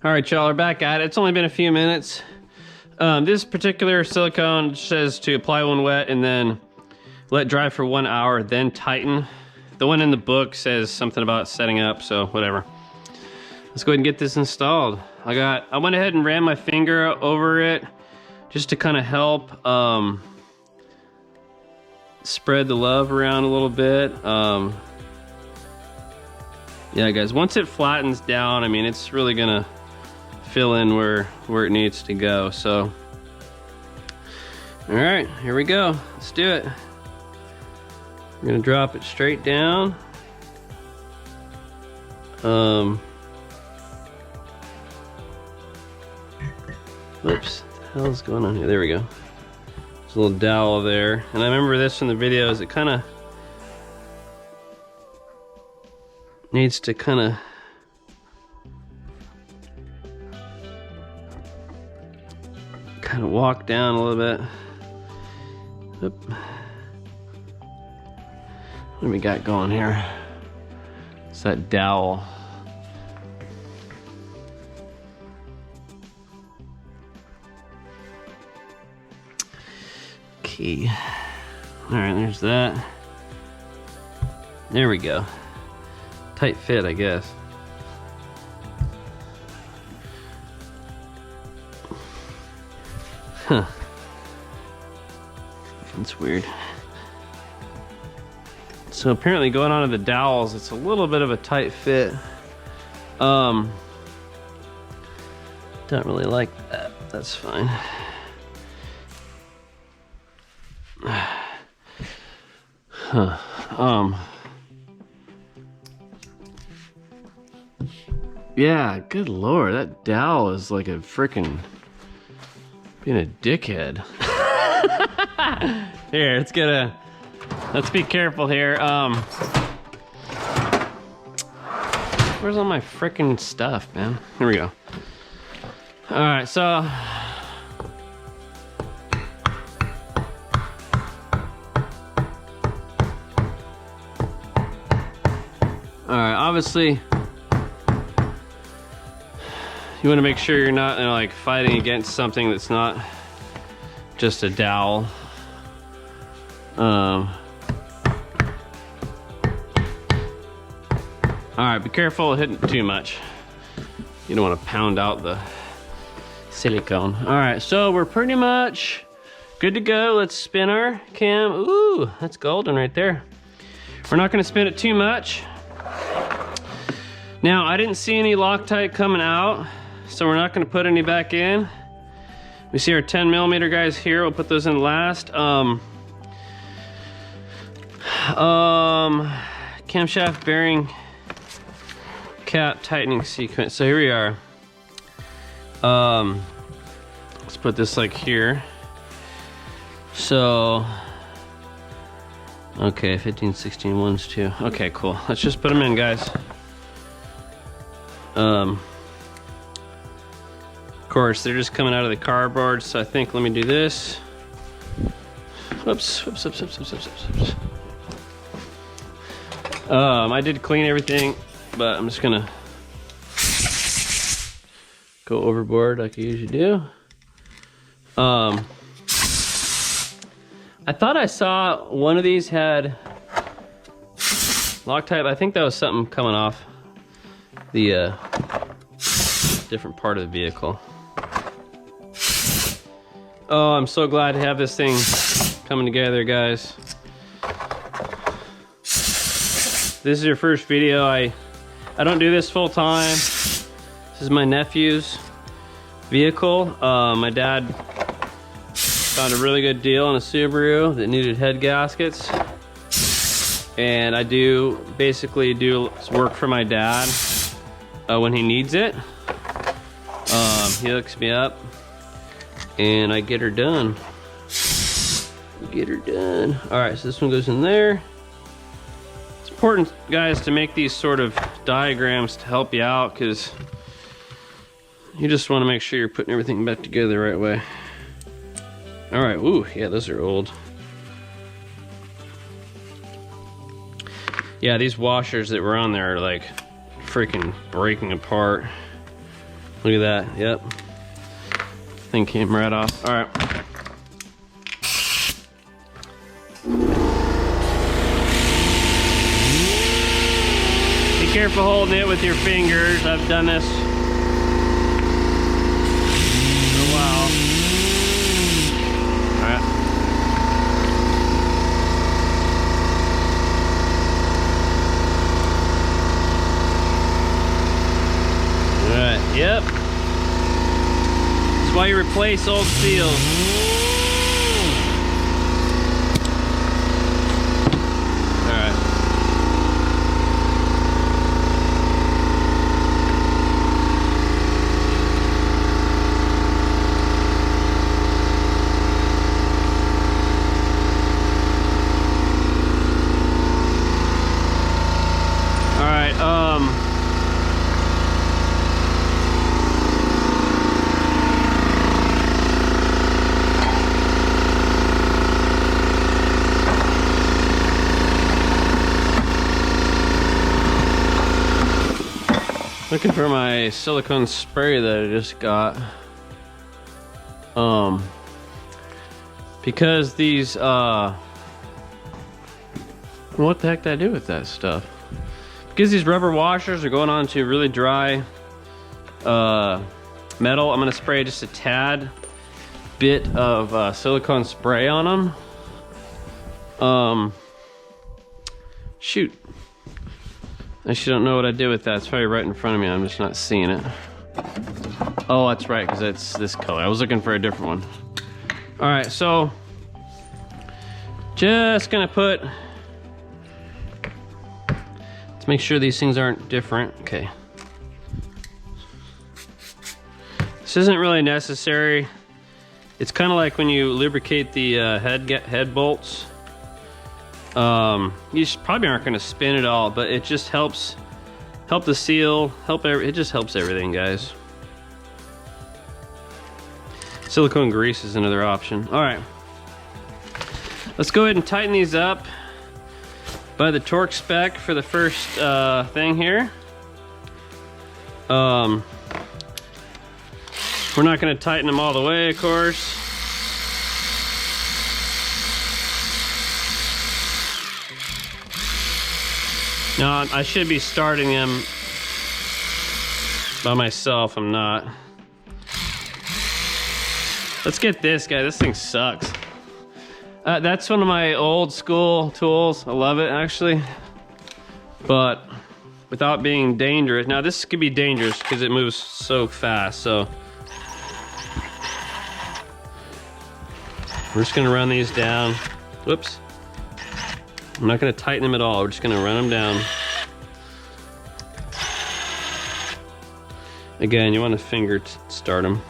All right, y'all are back at it. It's only been a few minutes. This particular silicone says to apply when wet and then let dry for 1 hour, then tighten. The one in the book says something about setting up, so whatever. Let's go ahead and get this installed. I went ahead and ran my finger over it just to kind of help spread the love around a little bit. Yeah, guys, once it flattens down, I mean, it's really gonna fill in where it needs to go. So, all right, here we go. Let's do it. We're gonna drop it straight down. Whoops, what the hell is going on here? There we go. There's a little dowel there. And I remember this from the videos, it kind of needs to kind of walk down a little bit. Oop. What do we got going here? It's that dowel. Okay. All right, there's that. There we go. Tight fit, I guess. Huh. That's weird. So apparently going onto the dowels, it's a little bit of a tight fit. Don't really like that. That's fine. Huh. Yeah, good lord, that dowel is like a freaking being a dickhead. Here, let's be careful here. Where's all my freaking stuff, man? Here we go. All right, so obviously you want to make sure you're not like fighting against something that's not just a dowel. All right, be careful of hitting too much. You don't want to pound out the silicone. All right, so we're pretty much good to go. Let's spin our cam. Ooh, that's golden right there. We're not going to spin it too much. Now, I didn't see any Loctite coming out, so we're not going to put any back in. We see our 10mm guys here. We'll put those in last. Camshaft bearing cap tightening sequence. So here we are. Let's put this like here. So, okay, 15, 16, 1s, 2. Okay, cool. Let's just put them in, guys. Of course, they're just coming out of the cardboard, so I think, let me do this. Whoops. I did clean everything, but I'm just gonna go overboard like I usually do. I thought I saw one of these had Loctite. I think that was something coming off the different part of the vehicle. Oh, I'm so glad to have this thing coming together, guys. This is your first video. I don't do this full time. This is my nephew's vehicle. My dad found a really good deal on a Subaru that needed head gaskets. And I basically do work for my dad when he needs it. He hooks me up and I get her done. All right, so this one goes in there. It's important, guys, to make these sort of diagrams to help you out, because you just want to make sure you're putting everything back together the right way. All right, ooh, yeah, those are old. Yeah, these washers that were on there are like freaking breaking apart. Look at that, yep. Thing came right off. All right. Be careful holding it with your fingers. I've done this for a while. All right. All right, yep. That's why you replace old seals. Looking for my silicone spray that I just got. Because these, what the heck did I do with that stuff? Because these rubber washers are going on to really dry metal, I'm gonna spray just a tad bit of silicone spray on them. Shoot. I actually don't know what I did with that. It's probably right in front of me. I'm just not seeing it. Oh, that's right, because it's this color. I was looking for a different one. All right, so just gonna put, let's make sure these things aren't different. Okay. This isn't really necessary. It's kind of like when you lubricate the head bolts. You probably aren't going to spin it all, but it just help the seal, it just helps everything, guys. Silicone grease is another option. All right, let's go ahead and tighten these up by the torque spec for the first thing here. We're not going to tighten them all the way, of course. Now, I should be starting them by myself. I'm not. Let's get this guy. This thing sucks. That's one of my old school tools. I love it, actually. But without being dangerous. Now, this could be dangerous because it moves so fast. So we're just going to run these down. Whoops. I'm not going to tighten them at all. We're just going to run them down. Again, you want to finger start them.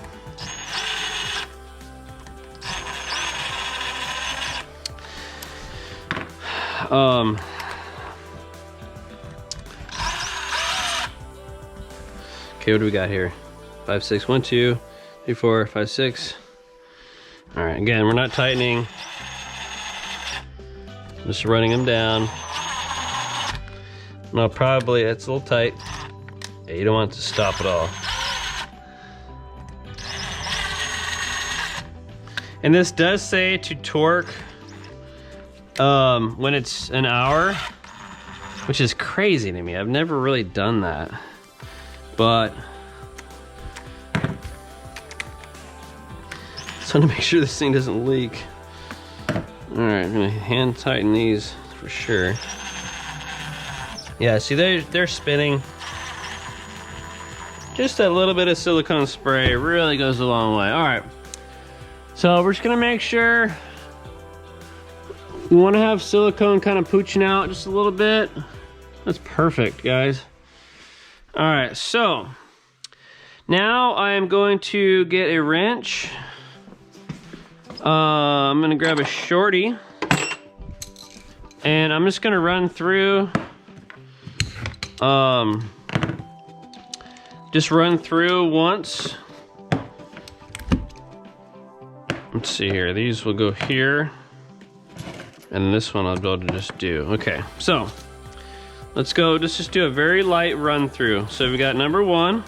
Okay, what do we got here? 5, 6, 1, 2, 3, 4, 5, 6. All right, again, we're not tightening. Just running them down. No, probably it's a little tight. Yeah, you don't want it to stop at all. And this does say to torque when it's an hour, which is crazy to me. I've never really done that, but just want to make sure this thing doesn't leak. All right, I'm gonna hand tighten these for sure. Yeah, see, they're spinning. Just a little bit of silicone spray really goes a long way. All right, so we're just gonna make sure we want to have silicone kind of pooching out just a little bit. That's perfect, guys. All right, so now I am going to get a wrench. I'm gonna grab a shorty and I'm just gonna run through, just run through once. Let's see here, these will go here and this one I'll be able to just do. Okay, so let's go, let's just do a very light run through. So we got number 1,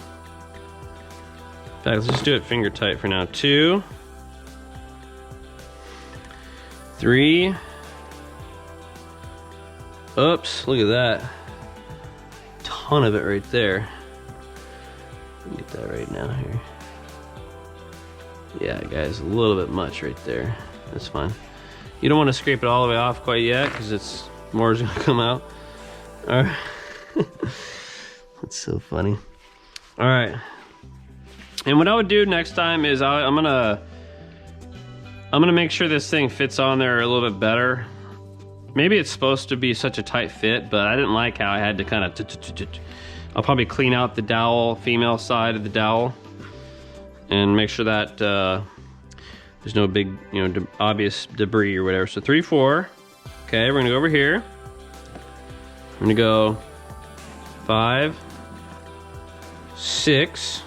In fact, let's just do it finger tight for now. 2, 3. Oops, look at that. Ton of it right there. Let me get that right now here. Yeah, guys, a little bit much right there. That's fine. You don't want to scrape it all the way off quite yet because it's more is gonna come out. All right. That's so funny. All right. And what I would do next time is I'm gonna make sure this thing fits on there a little bit better. Maybe it's supposed to be such a tight fit, but I didn't like how I had to kind of. I'll probably clean out the dowel, female side of the dowel, and make sure that there's no big, obvious debris or whatever. So 3, 4. Okay, we're gonna go over here. I'm gonna go 5, 6,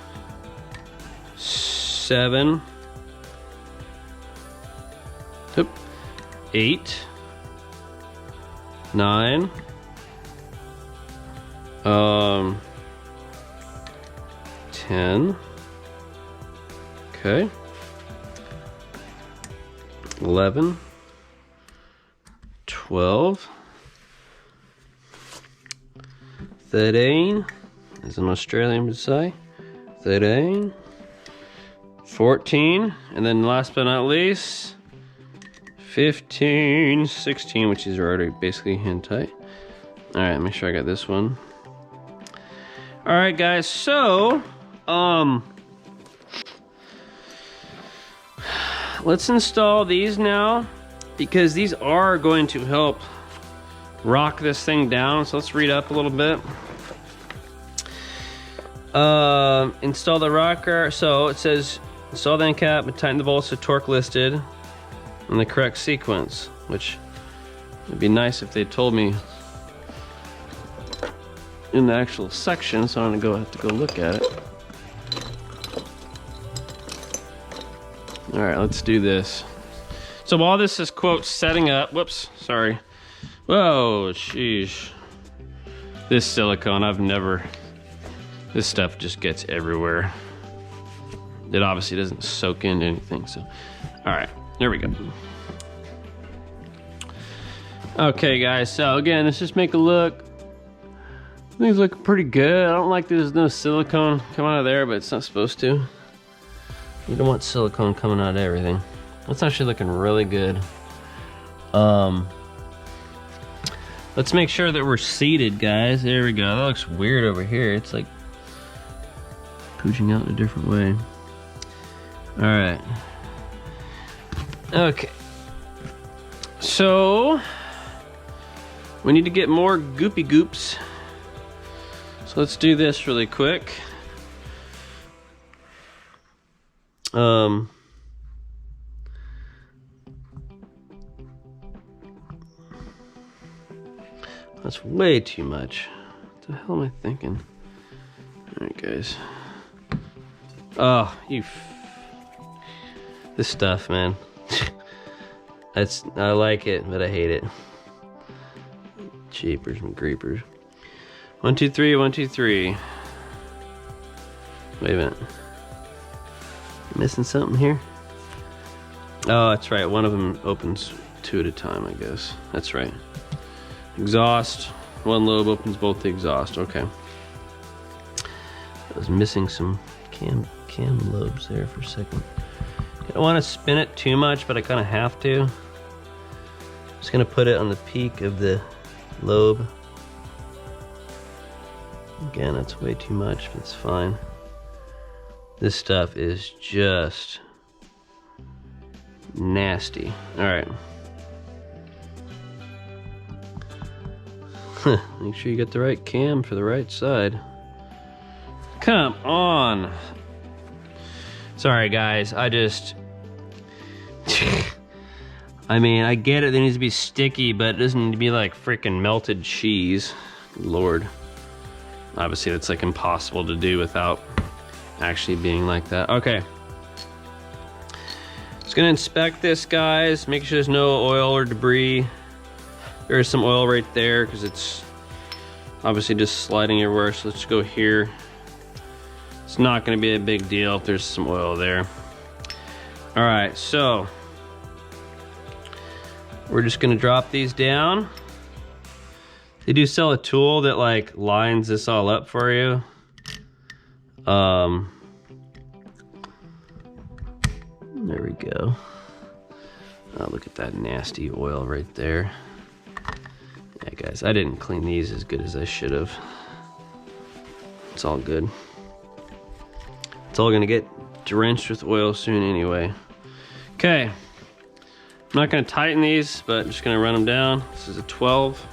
7, 8, 9, 10. Okay. 11, 12, 13, as an Australian would say, 13, 14, and then last but not least, 15, 16, which is already basically hand tight. All right, make sure I got this one. All right, guys, so, let's install these now because these are going to help rock this thing down. So let's read up a little bit. Install the rocker. So it says install the end cap and tighten the bolts to torque listed in the correct sequence, which would be nice if they told me in the actual section, so I'm gonna have to go look at it. All right, let's do this. So while this is, quote, setting up, whoops, sorry. Whoa, sheesh. This silicone, this stuff just gets everywhere. It obviously doesn't soak into anything, so. All right, there we go. Okay, guys, so again, let's just make a look. Things look pretty good. I don't like there's no silicone coming out of there, but it's not supposed to. You don't want silicone coming out of everything. That's actually looking really good. Let's make sure that we're seated, guys. There we go. That looks weird over here. It's like pooching out in a different way. All right. Okay. So we need to get more goopy goops. So let's do this really quick. That's way too much. What the hell am I thinking? All right, guys. Oh, this stuff, man. I like it, but I hate it. Jeepers and creepers. 1, 2, 3, 1, 2, 3. Wait a minute. Missing something here? Oh, that's right. One of them opens 2 at a time, I guess. That's right. Exhaust. One lobe opens both the exhaust. Okay. I was missing some cam lobes there for a second. I don't want to spin it too much, but I kind of have to. Just gonna put it on the peak of the lobe. Again, that's way too much, but it's fine. This stuff is just nasty. All right. Make sure you get the right cam for the right side. Come on. Sorry, guys. I mean, I get it. It needs to be sticky, but it doesn't need to be like freaking melted cheese. Lord. Obviously, that's like impossible to do without actually being like that. Okay. Just gonna inspect this, guys. Make sure there's no oil or debris. There's some oil right there because it's obviously just sliding everywhere. So let's go here. It's not going to be a big deal if there's some oil there. All right, so we're just going to drop these down. They do sell a tool that like lines this all up for you. There we go. Oh, look at that nasty oil right there. Yeah, guys, I didn't clean these as good as I should have. It's all good. It's all gonna get drenched with oil soon anyway. Okay, I'm not gonna tighten these, but I'm just gonna run them down. This is a 12.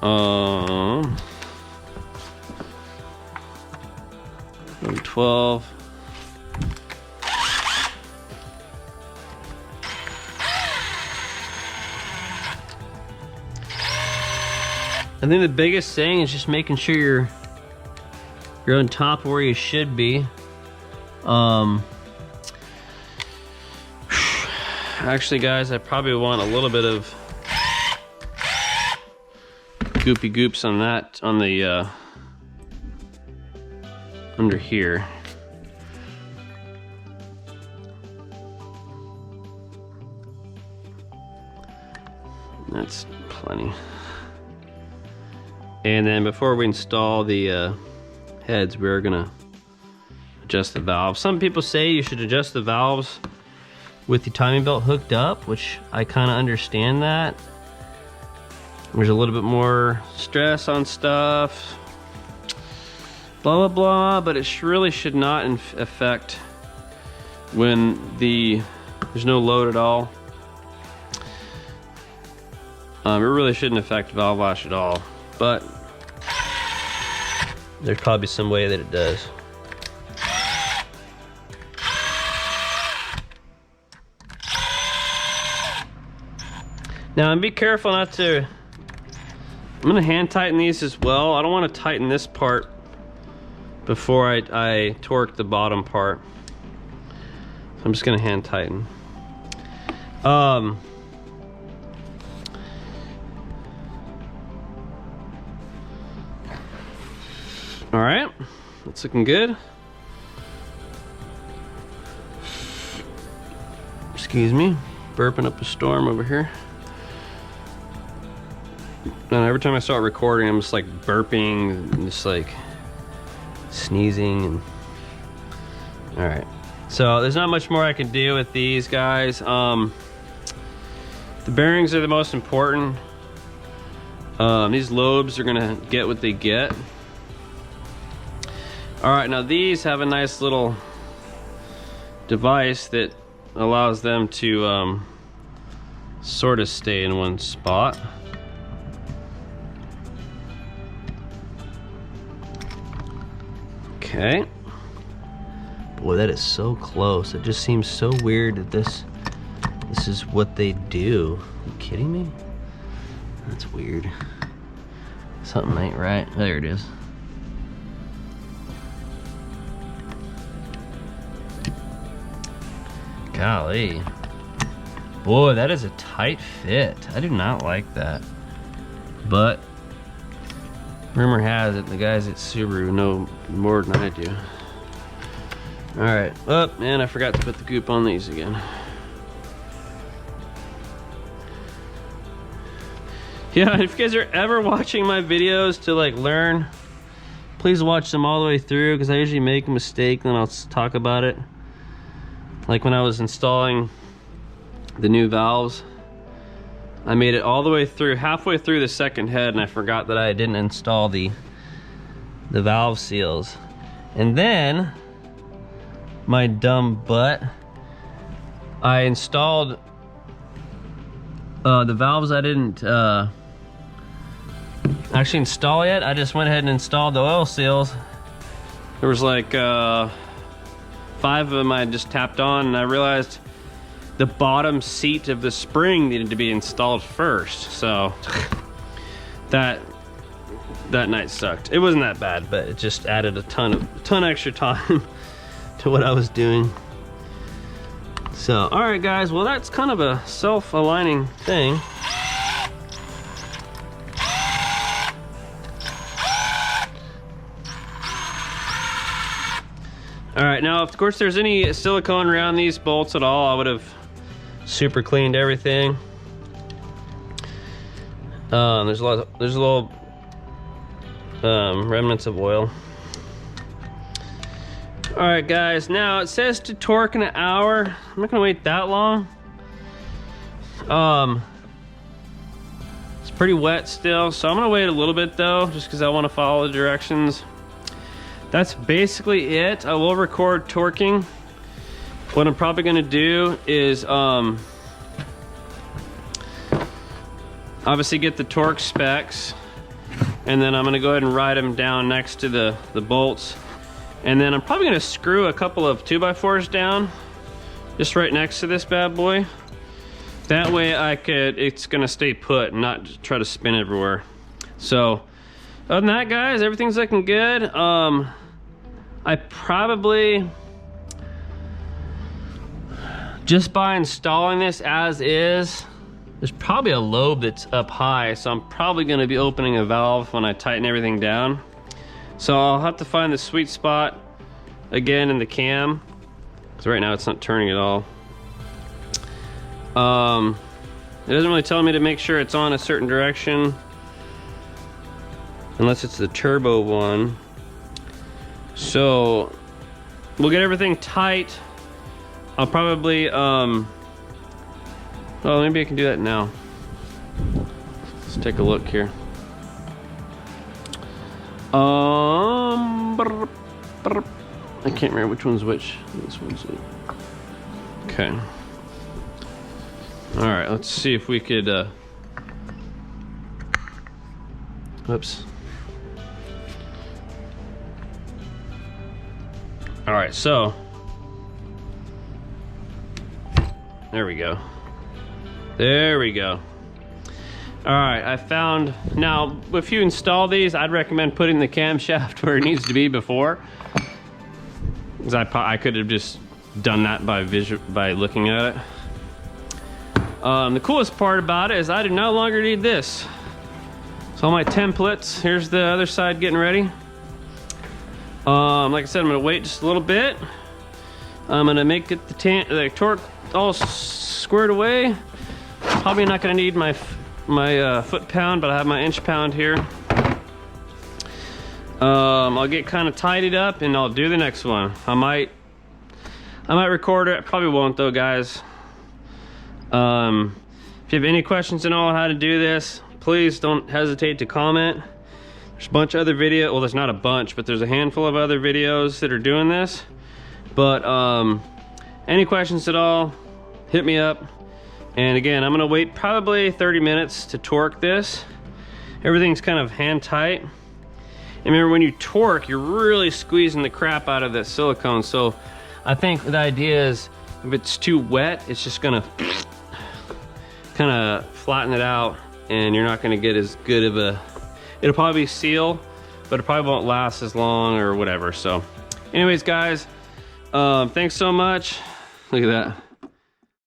12. I think the biggest thing is just making sure you're on top of where you should be. Actually, guys, I probably want a little bit of goopy goops on that, on the under here. That's plenty. And then before we install the heads, we're gonna adjust the valves. Some people say you should adjust the valves with the timing belt hooked up, which I kind of understand that. There's a little bit more stress on stuff, blah blah blah, but it really should not affect when there's no load at all. It really shouldn't affect valve wash at all, but there's probably some way that it does. Now, and be careful not to, I'm gonna hand tighten these as well. I don't wanna tighten this part before I torque the bottom part. So I'm just gonna hand tighten. All right, that's looking good. Excuse me, burping up a storm over here. And every time I start recording, I'm just like burping and just like sneezing. And all right, so there's not much more I can do with these guys. The bearings are the most important. These lobes are gonna get what they get. All right, now these have a nice little device that allows them to sort of stay in one spot. Okay. Boy, that is so close. It just seems so weird that this is what they do. Are you kidding me? That's weird. Something ain't right. There it is. Golly. Boy, that is a tight fit. I do not like that. But rumor has it the guys at Subaru know more than I do. All right. Oh, man, I forgot to put the goop on these again. Yeah, if you guys are ever watching my videos to like learn, please watch them all the way through, because I usually make a mistake and then I'll talk about it. Like when I was installing the new valves, I made it all the way through, halfway through the second head, and I forgot that I didn't install the valve seals. And then, my dumb butt, I installed the valves. I didn't actually install yet. I just went ahead and installed the oil seals. There was like 5 of them I just tapped on, and I realized the bottom seat of the spring needed to be installed first. So that night sucked. It wasn't that bad, but it just added a ton extra time to what I was doing. So, all right, guys. Well, that's kind of a self-aligning thing. All right, now of course there's any silicone around these bolts at all, I would have super cleaned everything. There's little remnants of oil. All right, guys. Now it says to torque in an hour. I'm not gonna wait that long. It's pretty wet still, so I'm gonna wait a little bit though, just because I want to follow the directions. That's basically it. I will record torquing. What I'm probably gonna do is obviously get the torque specs, and then I'm gonna go ahead and write them down next to the bolts. And then I'm probably gonna screw a couple of 2x4s down just right next to this bad boy. That way it's gonna stay put and not just try to spin everywhere. So other than that, guys, everything's looking good. I probably, just by installing this as is, there's probably a lobe that's up high, so I'm probably gonna be opening a valve when I tighten everything down. So I'll have to find the sweet spot again in the cam, because right now it's not turning at all. It doesn't really tell me to make sure it's on a certain direction, unless it's the turbo one. So we'll get everything tight. I'll probably, well, maybe I can do that now. Let's take a look here. I can't remember which one's which. This one's it. Okay. All right, let's see if we could, whoops. All right, so, there we go. There we go. All right, I found, now if you install these, I'd recommend putting the camshaft where it needs to be before, because I could have just done that by looking at it. The coolest part about it is I no longer need this. So all my templates, here's the other side getting ready. Like I said, I'm gonna wait just a little bit. I'm gonna make it the torque all squared away. Probably not gonna need my foot pound, but I have my inch pound here. I'll get kind of tidied up and I'll do the next one. I might record it. I probably won't though, guys. If you have any questions at all on how to do this, please don't hesitate to comment. There's a bunch of other videos. Well, there's not a bunch, but there's a handful of other videos that are doing this. But any questions at all, hit me up. And again, I'm gonna wait probably 30 minutes to torque this. Everything's kind of hand tight. And remember, when you torque, you're really squeezing the crap out of that silicone. So I think the idea is, if it's too wet, it's just gonna kind of flatten it out, and you're not gonna get as good of a, it'll probably seal, but it probably won't last as long or whatever. So anyways, guys, thanks so much. Look at that.